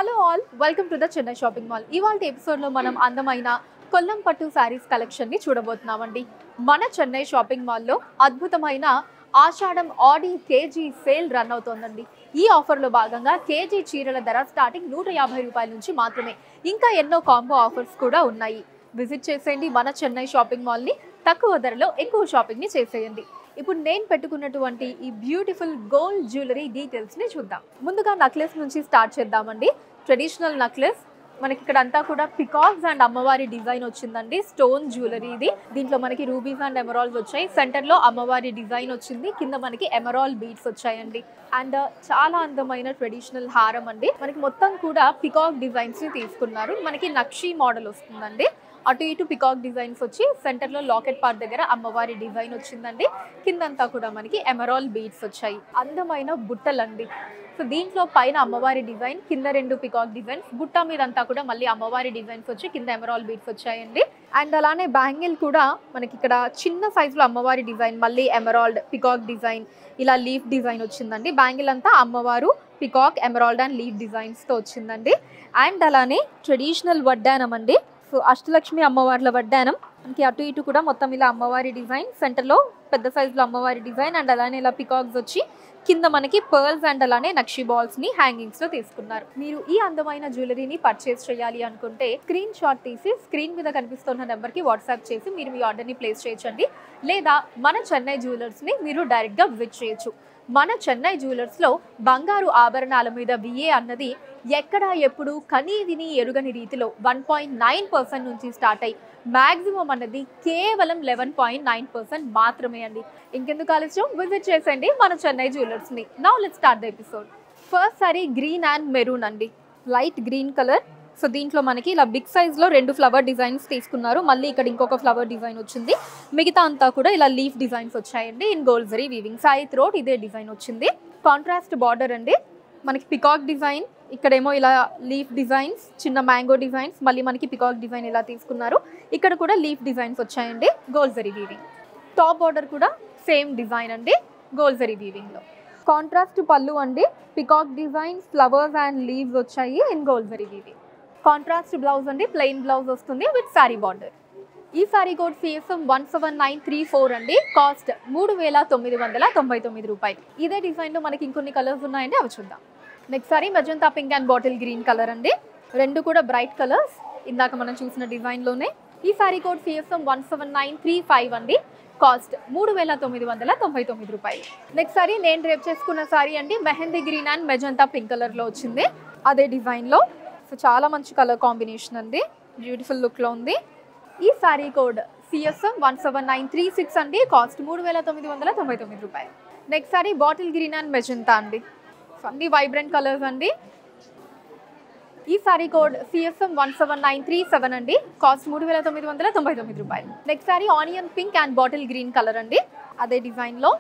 Hello all, welcome to the Chennai shopping mall. ఇవాళ ఎపిసోడ్లో మనం అందమైన కొల్లం పట్టు శారీస్ కలెక్షన్ని చూడబోతున్నామండి. మన చెన్నై షాపింగ్ మాల్లో అద్భుతమైన ఆషాఢం ఆడి కేజీ సేల్ రన్ అవుతోందండి. ఈ ఆఫర్లో భాగంగా కేజీ చీరల ధర స్టార్టింగ్ 150 రూపాయల నుంచి మాత్రమే. ఇంకా ఎన్నో కాంబో ఆఫర్స్ కూడా ఉన్నాయి. విజిట్ చేసేయండి మన చెన్నై షాపింగ్ మాల్ని. తక్కువ ధరలో ఎక్కువ షాపింగ్ని చేసేయండి. ఇప్పుడు నేను పెట్టుకున్నటువంటి ఈ బ్యూటిఫుల్ గోల్డ్ జ్యువెలరీ డీటెయిల్స్ని చూద్దాం. ముందుగా నెక్లెస్ నుంచి స్టార్ట్ చేద్దామండి. ట్రెడిషనల్ నెక్లెస్ మనకి ఇక్కడ అంతా కూడా పికాక్స్ అండ్ అమ్మవారి డిజైన్ వచ్చిందండి. స్టోన్ జ్యువెలరీ ఇది. దీంట్లో మనకి రూబీస్ అండ్ ఎమరాల్డ్స్ వచ్చాయి. సెంటర్లో అమ్మవారి డిజైన్ వచ్చింది. కింద మనకి ఎమరాల్డ్ బీడ్స్ వచ్చాయండి. అండ్ చాలా అందమైన ట్రెడిషనల్ హారం అండి. మనకి మొత్తం కూడా పికాక్ డిజైన్స్ ని తీసుకున్నారు. మనకి నక్షి మోడల్ వస్తుందండి. అటు ఇటు పికాక్ డిజైన్స్ వచ్చి సెంటర్లో లాకెట్ పార్ట్ దగ్గర అమ్మవారి డిజైన్ వచ్చిందండి. కిందంతా కూడా మనకి ఎమరాల్డ్ బీడ్స్ వచ్చాయి. అందమైన బుట్టలండి. సో దీంట్లో పైన అమ్మవారి డిజైన్, కింద రెండు పికాక్ డిజైన్స్, బుట్ట మీదంతా కూడా మళ్ళీ అమ్మవారి డిజైన్స్ వచ్చి కింద ఎమరాల్డ్ బీడ్స్ వచ్చాయండి. అండ్ అలానే బ్యాంగిల్ కూడా మనకి ఇక్కడ చిన్న సైజులో అమ్మవారి డిజైన్, మళ్ళీ ఎమరాల్డ్ పికాక్ డిజైన్, ఇలా లీఫ్ డిజైన్ వచ్చిందండి. బ్యాంగిల్ అంతా అమ్మవారు పికాక్, ఎమరాల్డ్ అండ్ లీఫ్ డిజైన్స్తో వచ్చిందండి. అండ్ అలానే ట్రెడిషనల్ వడ్డానం అండి. సో అష్టలక్ష్మి అమ్మవార్ల వడ్డానం మనకి అటు ఇటు కూడా మొత్తం ఇలా అమ్మవారి డిజైన్, సెంటర్లో పెద్ద సైజులో అమ్మవారి డిజైన్, అండ్ అలానే ఇలా పికాక్స్ వచ్చి కింద మనకి పర్ల్స్ అండ్ అలానే నక్షి బాల్స్ ని హ్యాంగింగ్స్ లో తీసుకున్నారు. మీరు ఈ అందమైన జ్యువెలరీని పర్చేస్ చేయాలి అనుకుంటే స్క్రీన్ షాట్ తీసి స్క్రీన్ మీద కనిపిస్తున్న నెంబర్ కి వాట్సాప్ చేసి మీరు మీ ఆర్డర్ ని ప్లేస్ చేయొచ్చండి. లేదా మన చెన్నై జ్యువెలర్స్ ని మీరు డైరెక్ట్ గా విజిట్ చేయొచ్చు. మన చెన్నై జ్యువెలర్స్ లో బంగారు ఆభరణాల మీద విఏ అన్నది ఎక్కడ ఎప్పుడు కనీ విని ఎరుగని రీతిలో 1.9% నుంచి స్టార్ట్ అయ్యి మ్యాక్సిమం అన్నది కేవలం 11.9% మాత్రమే అండి. ఇంకెందుకు ఆలస్యం, విజిట్ చేసండి మన చెన్నై జ్యువెలర్స్ ని. Now let's start the episode. First sorry green and maroon అండి, లైట్ గ్రీన్ కలర్. సో దీంట్లో మనకి ఇలా బిగ్ సైజ్లో రెండు ఫ్లవర్ డిజైన్స్ తీసుకున్నారు. మళ్ళీ ఇక్కడ ఇంకొక ఫ్లవర్ డిజైన్ వచ్చింది. మిగతా అంతా కూడా ఇలా లీఫ్ డిజైన్స్ వచ్చాయండి. In gold zari weaving. సాయి త్రోట్ ఇదే డిజైన్ వచ్చింది. కాంట్రాస్ట్ బార్డర్ అండి. మనకి పికాక్ డిజైన్, ఇక్కడేమో ఇలా లీఫ్ డిజైన్స్, చిన్న మ్యాంగో డిజైన్స్, మళ్ళీ మనకి పికాక్ డిజైన్ ఇలా తీసుకున్నారు. ఇక్కడ కూడా లీఫ్ డిజైన్స్ వచ్చాయండి gold zari weaving. Top border కూడా సేమ్ డిజైన్ అండి, గోల్డ్ జరీ వీవింగ్లో. కాంట్రాస్ట్ పళ్ళు అండి. Peacock designs, flowers and leaves వచ్చాయి in gold zari weaving. Contrast blouse అండి, ప్లెయిన్ బ్లౌజ్ వస్తుంది విత్ శారీ బార్డర్. ఈ శారీ కోడ్ CSM 17934 అండి. కాస్ట్ 3999 రూపాయలు. ఇదే డిజైన్లో మనకి ఇంకొన్ని కలర్స్ ఉన్నాయండి, అవి చూద్దాం. Next sorry magenta pink and bottle green colour అండి. రెండు కూడా బ్రైట్ కలర్స్, ఇందాక మనం చూసిన డిజైన్లోనే. ఈ శారీ కోడ్ CSM 17935 అండి. కాస్ట్ 3999 రూపాయలు. నెక్స్ట్ సారీ నేను రేపు చేసుకున్న సారీ అండి, mehndi green and magenta pink కలర్లో వచ్చింది. అదే డిజైన్లో. సో చాలా మంచి కలర్ కాంబినేషన్ అండి, బ్యూటిఫుల్ లుక్లో ఉంది. ఈ శారీ కోడ్ CSM 17936 అండి. కాస్ట్ 3999 రూపాయలు. Next sorry bottle green and magenta అండి. సో అన్ని వైబ్రెంట్ కలర్స్ అండి. ఈ శారీ కోడ్ CSM 17937 అండి. కాస్ట్ 3999 రూపాయలు. Next sorry onion pink and bottle green colour అండి, అదే డిజైన్లో.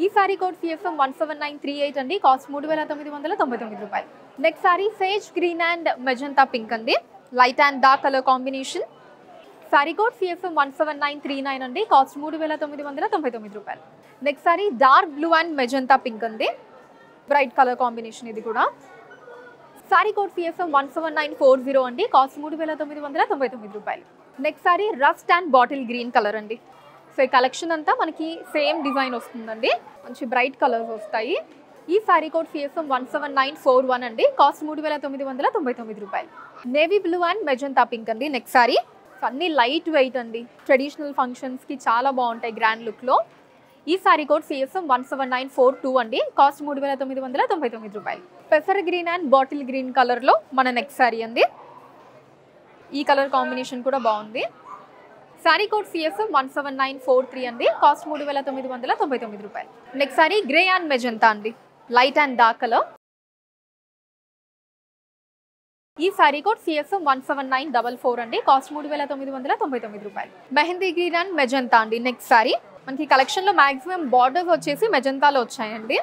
ఈ శారీ కోడ్ CSM 17938 అండి. కాస్ట్ 3999 రూపాయలు. Next sari sage green and magenta pink అండి, light and dark colour combination. Sari code CSM 17939 అండి. కాస్ట్ 3999 రూపాయలు. Next sari dark blue and magenta pink అండి, బ్రైట్ కలర్ కాంబినేషన్ ఇది కూడా. శారీ కోడ్ CSM 17940 అండి. కాస్ట్ 3999 రూపాయలు. Next sorry rust and bottle green colour అండి. So ఈ కలెక్షన్ అంతా మనకి సేమ్ డిజైన్ వస్తుందండి, మంచి బ్రైట్ కలర్స్ వస్తాయి. ఈ శారీ కోడ్ CSM 17941 అండి. కాస్ట్ 3999 రూపాయలు. Navy blue and magenta pink అండి. నెక్స్ట్ సారీ అన్నీ లైట్ వెయిట్ అండి, ట్రెడిషనల్ ఫంక్షన్స్కి చాలా బాగుంటాయి గ్రాండ్ లుక్లో. ఈ శారీ కోడ్ CSM 17942 అండి. కాస్ట్ 3999 రూపాయలు. పెసర్ గ్రీన్ అండ్ బాటిల్ గ్రీన్ కలర్లో మన నెక్స్ట్ శారీ అండి. ఈ కలర్ కాంబినేషన్ కూడా బాగుంది. శారీ కోడ్ CSM 17943 అండి. కాస్ట్ 3999 రూపాయలు. Next sari grey and magenta అండి, లైట్ అండ్ డార్క్ కలర్. ఈ శారీ కోడ్ CSM 17944 అండి. కాస్ట్ 3999 రూపాయలు. మెహందీ గ్రీన్ అండ్ మెజంతా అండి. నెక్స్ట్ శారీ మనకి కలెక్షన్లో మ్యాక్సిమం బార్డర్స్ వచ్చేసి మెజంతాలో వచ్చాయండి.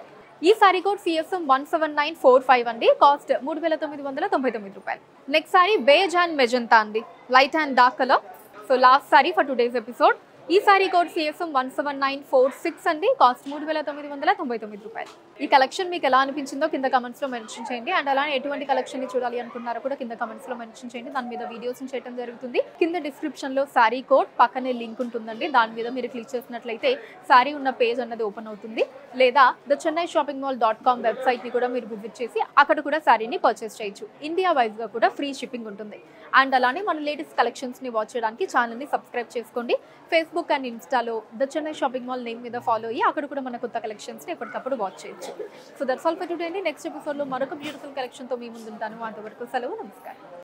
ఈ శారీ కోడ్ CSM 17945 అండి. కాస్ట్ 3999 రూపాయలు. Next sari beige and magenta అండి, light and dark colour. So last sari for today's episode. ఈ సారీ కోడ్ CSM 17946 అండి. కాస్ట్ 3999 రూపాయలు. ఈ కలెక్షన్ మీకు ఎలా అనిపించిందో కింద కమెంట్స్లో మెన్షన్ చేయండి. అండ్ అలానే ఎటువంటి కలెక్షన్ చూడాలి అనుకున్నారో కూడా కింద కమెంట్స్లో మెన్షన్ చేయండి. దాని మీద వీడియోస్ చేయడం జరుగుతుంది. కింద డిస్క్రిప్షన్లో సారీ కోడ్ పక్కనే లింక్ ఉంటుందండి. దాని మీద మీరు క్లిక్ చేసినట్లయితే సారీ ఉన్న పేజ్ అన్నది ఓపెన్ అవుతుంది. లేదా thechennai-shoppingmall.com వెబ్సైట్ని కూడా మీరు విజిట్ చేసి అక్కడ కూడా సారీని పర్చేస్ చేయొచ్చు. ఇండియా వైజ్గా కూడా ఫ్రీ షిప్పింగ్ ఉంటుంది. అండ్ అలానే మన లేటెస్ట్ కలెక్షన్స్ని వాచ్ చేయడానికి ఛానల్ని సబ్స్క్రైబ్ చేసుకోండి. ఫేస్బుక్ అండ్ ఇన్స్టాలో the Chennai shopping mall name మీద ఫాలో అయ్యి అక్కడ కూడా మన కొత్త కలెక్షన్స్ని ఎప్పటికప్పుడు వాచ్ చేయొచ్చు. So that's all for today అండి. నెక్స్ట్ ఎపిసోడ్లో మరొక బ్యూటిఫుల్ కలెక్షన్తో మీ ముందుంటాను. అంతవరకు సెలవు, నమస్కారం.